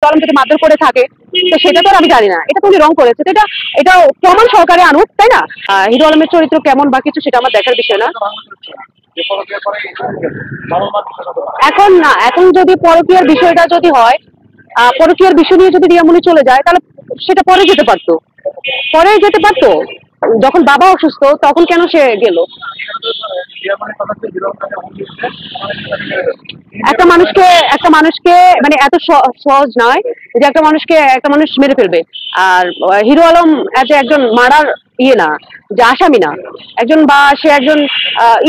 আলম যদি মারধর করে থাকে তো সেটা তো আর আমি জানি না, এটা তো উনি রং করেছে, তো এটা এটা প্রমাণ সহকারে আনুক, তাই না? হিরো আলমের চরিত্র কেমন বা কিছু সেটা আমার দেখার বিষয় না। এখন না, এখন যদি পরকীয়ার বিষয়টা যদি হয়, পরকীয়ার বিষয় নিয়ে যদি রিয়ামণি চলে যায় তাহলে সেটা পরে যেতে পারতো, পরে যেতে পারতো। যখন বাবা অসুস্থ তখন কেন সে গেল? একটা মানুষকে মানে এত সহজ নয় যে একটা মানুষ মেরে ফেলবে। আর হিরো আলম এত একজন মারার ইয়ে না, যে আসামি না একজন, বা সে একজন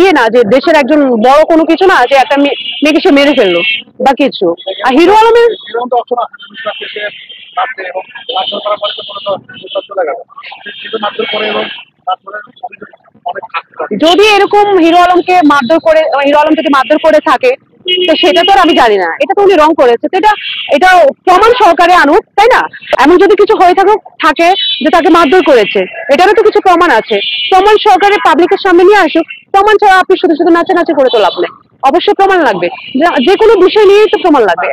ইয়ে না যে দেশের একজন বড় কোনো কিছু না যে একটা মেয়েকে সে মেরে ফেললো বা কিছু। আর হিরো আলমের যদি এরকম হিরো আলম যদি মারধর করে থাকে তো সেটা তো আর আমি জানি না, এটা তো উনি রং করেছে, তো এটা এটা প্রমাণ সহকারে আনুক, তাই না? এমন যদি কিছু হয়ে থাকে যে তাকে মারধর করেছে, এটারও তো কিছু প্রমাণ আছে, প্রমাণ সহকারে পাবলিকের সামনে নিয়ে আসুক। প্রমাণ ছাড়া আপনি শুধু শুধু নাচানাচি করে তো লাভ নেই, অবশ্যই প্রমাণ লাগবে, যে কোনো বিষয় নিয়েই তো প্রমাণ লাগবে।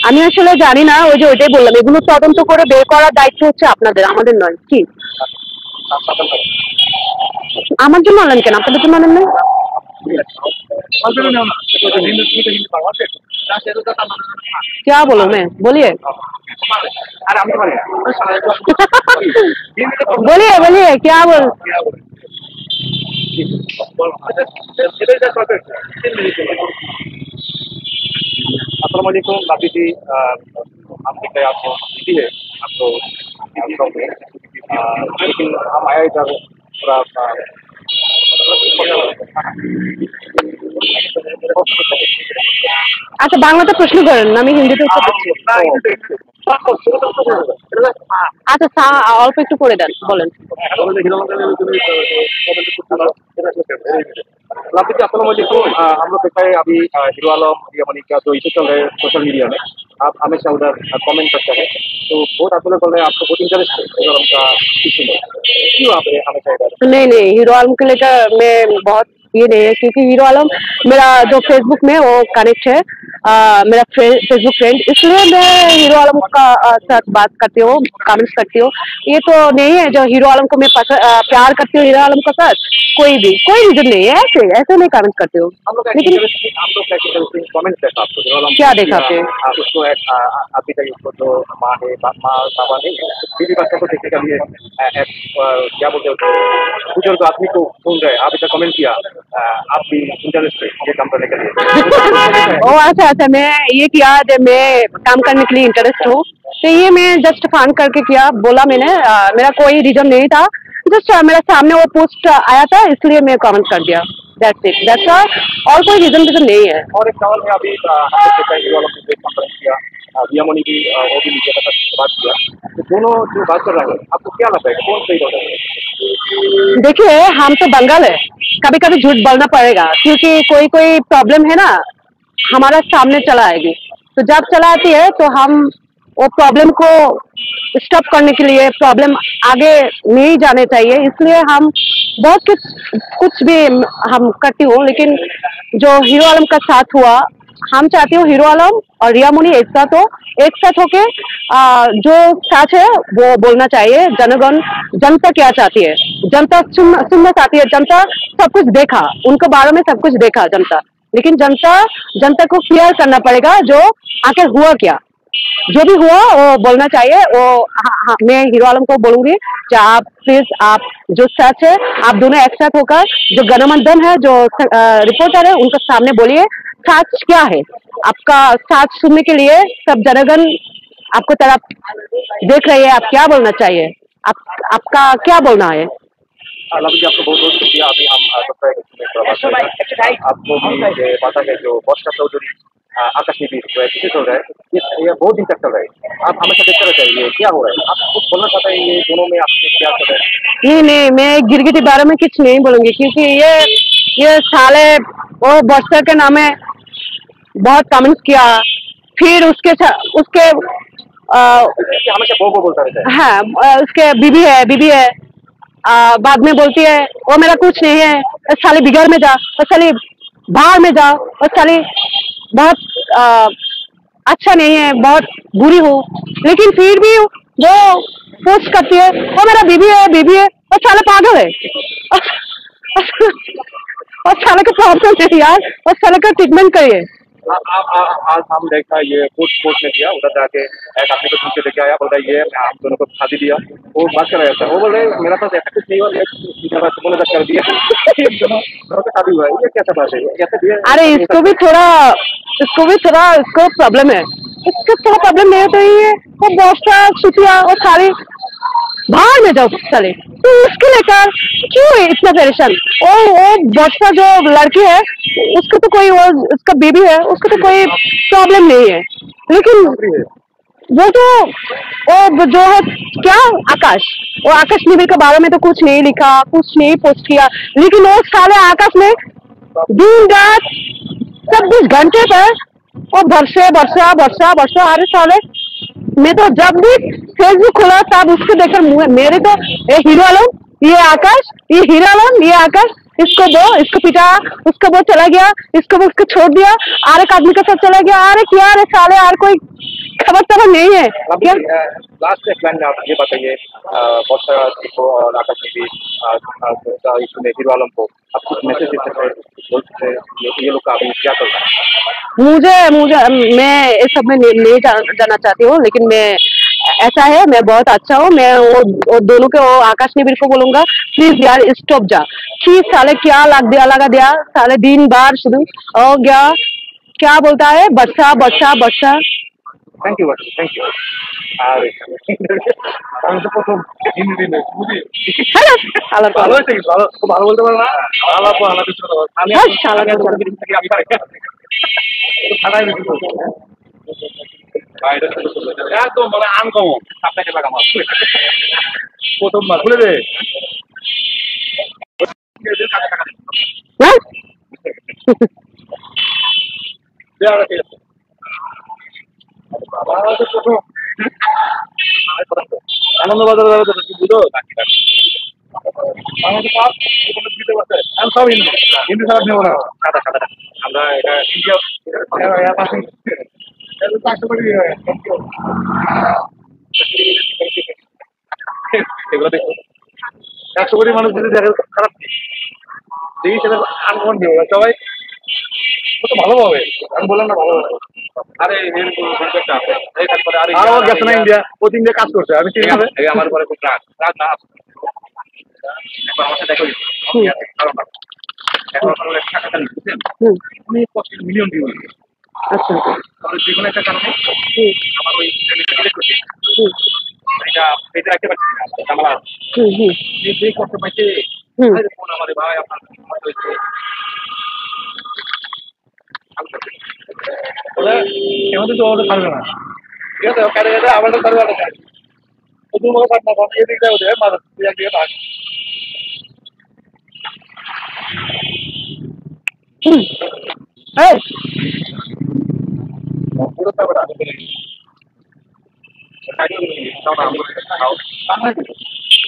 আমি আসলে জানি না, ওই যে ওইটাই বললাম, এগুলো তদন্ত করে বের করার দায়িত্ব হচ্ছে আপনাদের, আমাদের নয়। কি আমার জন্য আনলেন কেন, আপনাদের জন্য আনেন না? क्या बोलो मैं, बोलिए बोलिए बोलिए क्या बोल। अस्सलाम वालेकुम काफी जी, हम दिख रहे आपको हिंदी है आपको में, लेकिन हम आया इधर पूरा আচ্ছা বাংলাতে প্রশ্ন করেন, আমি হিন্দিতে উত্তর দিচ্ছি। আচ্ছা অল্প একটু করে দেন, বলেন। अस्सलाम वालेकुम, हम लोग देखा है अभी हीरो आलम रियामणि का जो इशू चल रहा है सोशल मीडिया में, आप हमेशा उधर कमेंट करते हैं, तो बहुत आप लोग बोल रहे हैं आपको बहुत इंटरेस्ट है हीरो आलम का इशू में, क्यों आप हमेशा इधर? नहीं, हीरो आलम के लेकर मैं बहुत ये नहीं है, क्योंकि हीरो आलम मेरा जो फेसबुक में वो कनेक्ट है, मेरा फेसबुक फ्रेंड, इसलिए मैं हीरो आलम का साथ बात करती हूँ, कमेंट्स करती हूँ। ये तो नहीं है जो हीरो आलम को मैं प्यार करती हूँ, हीरो आलम के साथ कोई रीजन नहीं है, ऐसे नहीं कमेंट करती हूँ। लेकिन हम लोग कमेंट देखा आपको क्या देखा आपने? उसको अभी तक उसको जो माँ है, माँ बाबा नहीं, बीवी बच्चा को देखने के लिए क्या बोलते हो बुजुर्ग आदमी को सुन रहे, आप इतना कमेंट किया, आप भी इंटरेस्ट है ये काम करने के लिए? ओ अच्छा, मैं ये किया जब मैं काम करने के लिए इंटरेस्ट हूँ, तो ये मैं जस्ट फन करके किया, बोला मैंने, मेरा कोई रीजन नहीं था, जस्ट मेरा सामने वो पोस्ट आया था इसलिए मैं कमेंट कर दिया, दैट्स इट, दैट्स ऑल, और कोई रीजन नहीं है। और एक सवाल है, अभी किया रियामणि की वो भी मीडिया के साथ बात किया, तो दोनों जो बात कर रहे हैं आपको क्या लगता है कौन सही होता है? देखिए हम तो बंगाल है, कभी कभी झूठ बोलना पड़ेगा, क्योंकि कोई प्रॉब्लम है ना हमारा सामने चला आएगी, तो जब चला आती है तो हम वो प्रॉब्लम को स्टॉप करने के लिए, प्रॉब्लम आगे नहीं जाने चाहिए, इसलिए हम बहुत कुछ भी हम करती हूँ। लेकिन जो हीरो आलम का साथ हुआ, हम चाहती हूँ हीरो आलम और रियामणि एक साथ होके जो सच है वो बोलना चाहिए। जनता क्या चाहती है, जनता सुनना चाहती है, जनता सब कुछ देखा, उनके बारे में सब कुछ देखा जनता, लेकिन जनता को क्लियर करना पड़ेगा जो आखिर हुआ क्या, जो भी हुआ वो बोलना चाहिए। वो मैं हीरो आलम को बोलूंगी कि आप प्लीज, आप जो सच है आप दोनों एक साथ होकर, जो गणमाध्यम है, जो रिपोर्टर है, उनके सामने बोलिए सच क्या है। आपका सच सुनने के लिए सब जनगण आपको तरफ देख रही है, आप क्या बोलना चाहिए, आपका क्या बोलना है? आपको बहुत बहुत शुक्रिया। अभी हम आपको भी पता है जो बॉस्टा चौधरी आकाश नीति चल रहा है, ये बहुत दिन तक चल रहा है, आप हमेशा देखते रहते हैं, ये क्या हो रहा है, आप कुछ बोलना चाहते हैं ये दोनों में आपको क्या चल रहा है? नहीं, मैं गिरगिटी बारे में कुछ नहीं बोलूंगी, क्योंकि ये साले वो बॉस्टा के नाम में बहुत कमेंट्स किया, फिर उसके हमेशा बो बोलता रहता है। हाँ उसके बीबी है बाद में बोलती है वो मेरा कुछ नहीं है और साली बिगड़ में जा और साली बाहर में जाओ और साली बहुत अच्छा नहीं है बहुत बुरी हो लेकिन फिर भी वो पोस्ट करती है वो मेरा बीबी है और साला पागल है और साले का प्रॉब्लम है यार और साले का ट्रीटमेंट करिए। आज हम देखा ये कोर्ट में दिया उधर जाके एक आदमी को ढूंढ के लेके आया बोल रहा है ये हम दोनों को शादी दिया वो बात कर रहा था वो बोल रहे मेरा पास ऐसा कुछ नहीं हुआ बोले कर दिया दोनों का शादी हुआ है ये कैसा बात है कैसे दिया। अरे इसको भी थोड़ा इसको प्रॉब्लम है इसको थोड़ा प्रॉब्लम नहीं होता है वो बॉस्टा छुटिया और सारी बाहर में जाओ साले तो उसके लेकर क्यों है इतना परेशान वो बॉस्टा जो लड़की है उसको तो कोई वो उसका बेबी है उसको तो कोई प्रॉब्लम नहीं है लेकिन वो तो वो जो है क्या आकाश निबिर के बारे में तो कुछ नहीं लिखा कुछ नहीं पोस्ट किया लेकिन वो साले आकाश में दिन रात 24 घंटे पर और वर्षा अरे साले मैं तो जब भी फेसबुक खोला तब उसको देखकर मेरे तो ये हीरो आलम ये आकाश ये हीरो आलम ये आकाश इसको दो इसको पिटा उसको वो चला गया इसको छोड़ दिया और एक आदमी के साथ चला गया अरे क्या अरे साले और कोई खबर नहीं है क्या। लास्ट प्लान आप ये बताइए वर्षा जी को और आकाश जी इसमें हीरो आलम को आप कुछ मैसेज दे सकते हैं ये लोग का अभी क्या कर रहा है। मुझे मैं इस सब में नहीं जाना चाहती हूँ लेकिन मैं ऐसा है मैं बहुत अच्छा हूँ मैं वो दोनों के वो आकाश निबिर को बोलूंगा प्लीज यार स्टॉप जा प्लीज साले क्या लगा दिया साले दिन बार शुरू हो गया क्या बोलता है बच्चा। थैंक यू थैंक यू আর আমি তো প্রথম হিন্দি দিনে বুঝি ভালো ভালো হয়েছে ভালো খুব ভালো বলতে পারো না ভালো আপু আলাদা কিছু কথা আমি শালা বলতে গিয়ে থেকে আমি পারি তো থানায় বেশি বলতে বাইরে একদম মানে আনকমন আপনাকে লাগা মাছ প্রথমবার খুলে দে আনন্দবাজার বুঝো সব হিন্দি ছাড়া নেবো না সাদা আমরা এটা ইন্ডিয়া এগুলো দেখো 100 কোটি মানুষ যদি দেখে খারাপ দেখি সেটা আনকমন দিব সবাই তো ভালো হবে আমি বললাম না ভালো হবে আরে আর গেছে না ইন্ডিয়া ও ইন্ডিয়া কাজ করছে আমি ঠিক আছে আমার পরে খুব রাগ না একবার আমার সাথে দেখো মিলিয়ন ভিউ আচ্ছা যে কোনো একটা কারণে আমার ওই ডিলেট করছে এটা রাখতে পারছি না আমার যে কষ্ট পাইছে ফোন আমাদের ভাই আপনার হয়েছে এমন তো আমাদের পারবে না ঠিক আছে কারে আমাদের পারবে না তোমাকে পারবে না এই দিকটা ওদের মারা তুই একদিকে থাক পুরো তবে না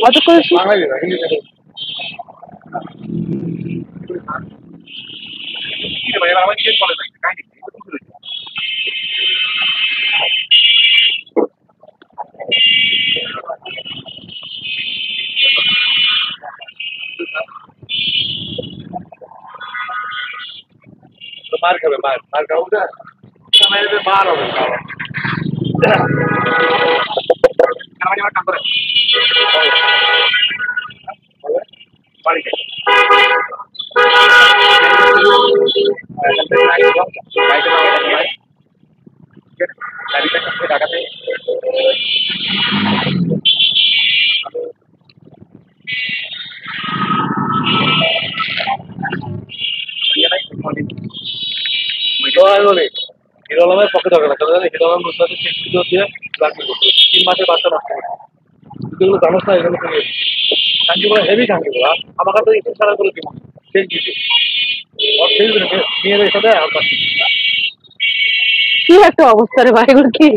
কত করেছি আমার গেম বলে কাহিনী मार खाবে मार खाओ ना समय पे मार হবে কামানি মার কাম করে বাড়ি টাকাতে হিরোলামের পক্ষে দরকার না কারণ হিরোলাম রুসাতে শিক্ষিত দিয়ে চাকরি করতে 3 মাসের বাচ্চা নষ্ট করতে এগুলো জানোস না এগুলো থেকে কাঞ্জিগুলো হেভি কাঞ্জিগুলো আমার কাছে একটু সারা করে দিব সেই দিতে আর সেই নিয়ে এসে দেয় আপনার কি একটা অবস্থা রে ভাই, এগুলো কি?